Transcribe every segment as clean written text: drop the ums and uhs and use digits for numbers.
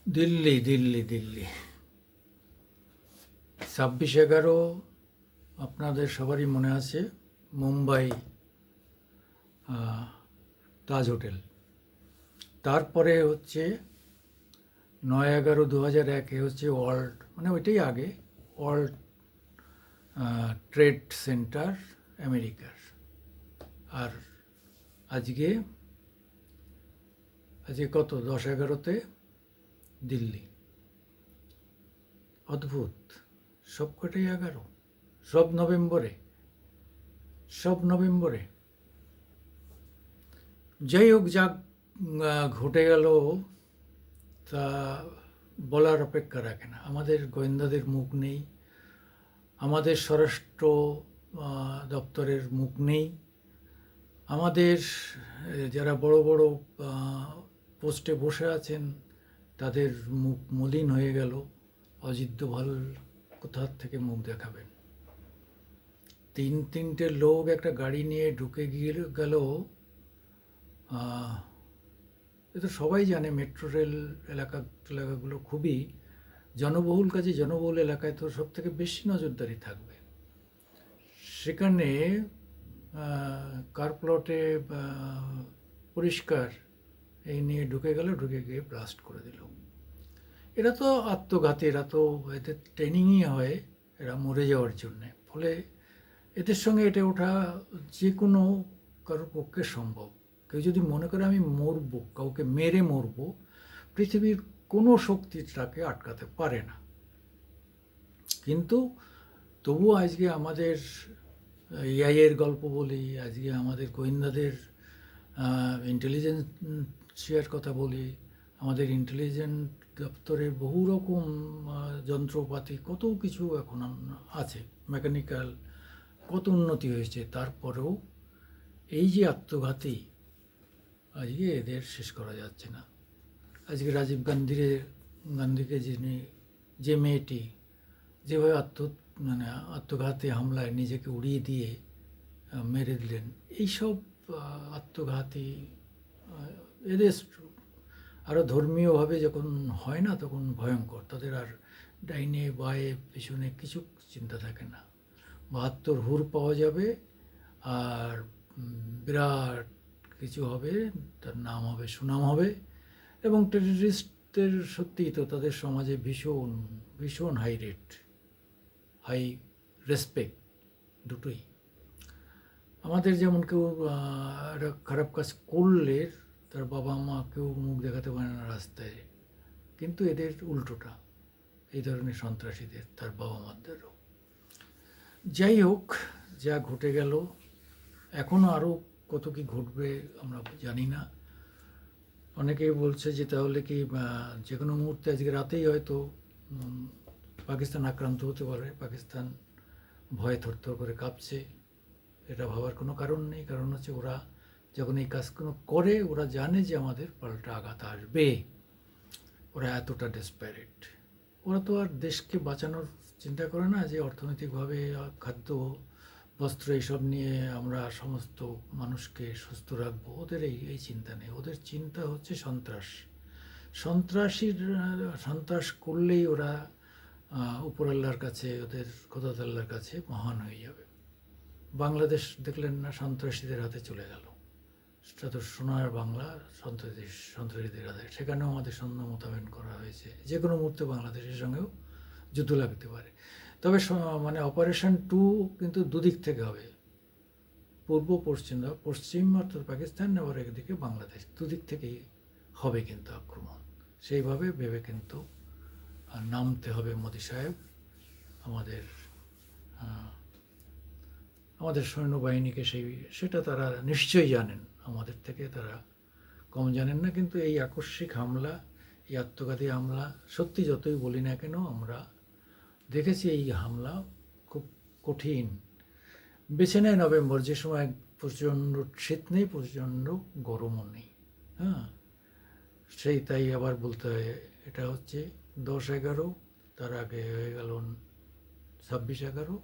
দিল্লি দিল্লি দিল্লি 26/11 আপনাদের সবারই মনে আছে। মুম্বাই তাজ হোটেল। তারপরে হচ্ছে 9/11/2001 হচ্ছে ওয়ার্ল্ড, মানে ওইটাই আগে, ওয়ার্ল্ড ট্রেড সেন্টার আমেরিকার। আর আজকে আজকে কত, 10/11 দিল্লি। অদ্ভুত, সবকটাই 11, সব নভেম্বরে, সব নভেম্বরে। যাই হোক, যা ঘটে গেল তা বলার অপেক্ষা রাখে না। আমাদের গোয়েন্দাদের মুখ নেই, আমাদের স্বরাষ্ট্র দপ্তরের মুখ নেই, আমাদের যারা বড় বড় পোস্টে বসে আছেন তাদের মুখ মলিন হয়ে গেল। অজিত দোভাল কোথা থেকে মুখ দেখাবেন? তিনটে লোক একটা গাড়ি নিয়ে ঢুকে গেল। এ তো সবাই জানে, মেট্রো রেল এলাকাগুলো খুবই জনবহুল, কাজে জনবহুল এলাকায় তো সব থেকে বেশি নজরদারি থাকবে। সেখানে কার প্লটে পরিষ্কার এই নিয়ে ঢুকে গিয়ে ব্লাস্ট করে দিল। এরা তো আত্মঘাতী, এরা তো এদের ট্রেনিংই হয় এরা মরে যাওয়ার জন্যে। ফলে এদের সঙ্গে এটা ওঠা যে কোনো কারোর পক্ষে সম্ভব। কেউ যদি মনে করে আমি মরবো, কাউকে মেরে মরবো, পৃথিবীর কোনো শক্তি তাকে আটকাতে পারে না। কিন্তু তবুও আজকে আমাদের এআইয়ের গল্প বলি, আজকে আমাদের গোয়েন্দাদের ইন্টেলিজেন্সিয়ার কথা বলি, আমাদের ইন্টেলিজেন্স দপ্তরে বহু রকম যন্ত্রপাতি, কত কিছু এখন আছে, মেকানিক্যাল কত উন্নতি হয়েছে। তারপরেও এই যে আত্মঘাতী, আজকে এদের শেষ করা যাচ্ছে না। আজকে রাজীব গান্ধীকে যে মেয়েটি যেভাবে আত্মঘাতী হামলায় নিজেকে উড়িয়ে দিয়ে মেরে দিলেন, এইসব আত্মঘাতী এদের আরও ধর্মীয়ভাবে যখন হয় না তখন ভয়ঙ্কর। তাদের আর ডাইনে বায়ে পিছনে কিছু চিন্তা থাকে না। 72 হুর পাওয়া যাবে আর বিরাট কিছু হবে, তার নাম হবে, সুনাম হবে। এবং টেররিস্টদের সত্যিই তো তাদের সমাজে ভীষণ ভীষণ হাই রেট, হাই রেসপেক্ট, দুটোই। আমাদের যেমন কেউ একটা খারাপ কাজ করলে তার বাবা মা কেউ মুখ দেখাতে পারে না রাস্তায়, কিন্তু এদের উল্টোটা, এই ধরনের সন্ত্রাসীদের তার বাবা মাদেরও। যাই হোক, যা ঘটে গেল, এখনও আরও কত কি ঘটবে আমরা জানি না। অনেকেই বলছে যে তাহলে কি যে কোনো মুহূর্তে আজকে রাতেই হয়তো পাকিস্তান আক্রান্ত হতে পারে। পাকিস্তান ভয়ে থরথর করে কাঁপছে। এটা ভাবার কোনো কারণ নেই, কারণ হচ্ছে ওরা যখন এই কাজগুলো করে ওরা জানে যে আমাদের পাল্টা আঘাত আসবে। ওরা এতটা ডেসপারেট। ওরা তো আর দেশকে বাঁচানোর চিন্তা করে না যে অর্থনৈতিকভাবে খাদ্য বস্ত্র এইসব নিয়ে আমরা সমস্ত মানুষকে সুস্থ রাখবো। ওদের এই চিন্তা নেই। ওদের চিন্তা হচ্ছে সন্ত্রাস করলেই ওরা উপরাল্লার কাছে, ওদের খোদাতাল্লার কাছে মহান হয়ে যাবে। বাংলাদেশ দেখলেন না, সন্ত্রাসীদের হাতে চলে গেল। সেটা তো সোনার বাংলা, সন্ত্রাসীদের হাতে। সেখানেও আমাদের সৈন্য মোতায়েন করা হয়েছে। যে কোনো মুহূর্তে বাংলাদেশের সঙ্গেও যুদ্ধ লাগতে পারে। তবে মানে অপারেশন 2 কিন্তু দুদিক থেকে হবে, পূর্ব পশ্চিম অর্থাৎ পাকিস্তান, আবার একদিকে বাংলাদেশ, দুদিক থেকেই হবে কিন্তু আক্রমণ। সেইভাবে ভেবে কিন্তু নামতে হবে মোদি সাহেব। আমাদের আমাদের সৈন্যবাহিনীকে সেটা তারা নিশ্চয়ই জানেন, আমাদের থেকে তারা কম জানেন না। কিন্তু এই আকস্মিক হামলা, এই আত্মঘাতী হামলা, সত্যি যতই বলি না কেন আমরা দেখেছি এই হামলা খুব কঠিন। বেছে নেয় নভেম্বর, যে সময় প্রচণ্ড শীত নেই, প্রচণ্ড গরমও নেই। হ্যাঁ, তাই আবার বলতে হয় এটা হচ্ছে 10/11, তার আগে হয়ে গেল 26/11,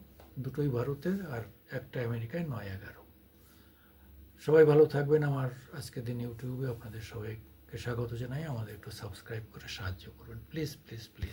দুটোই ভারতের আর একটা আমেরিকায় 9/11। সবাই ভালো থাকবেন। আমার আজকের দিন ইউটিউবে আপনাদের সবাই স্বাগত জানাই। আমাদের একটু সাবস্ক্রাইব করে সাহায্য করবেন প্লিজ প্লিজ প্লিজ।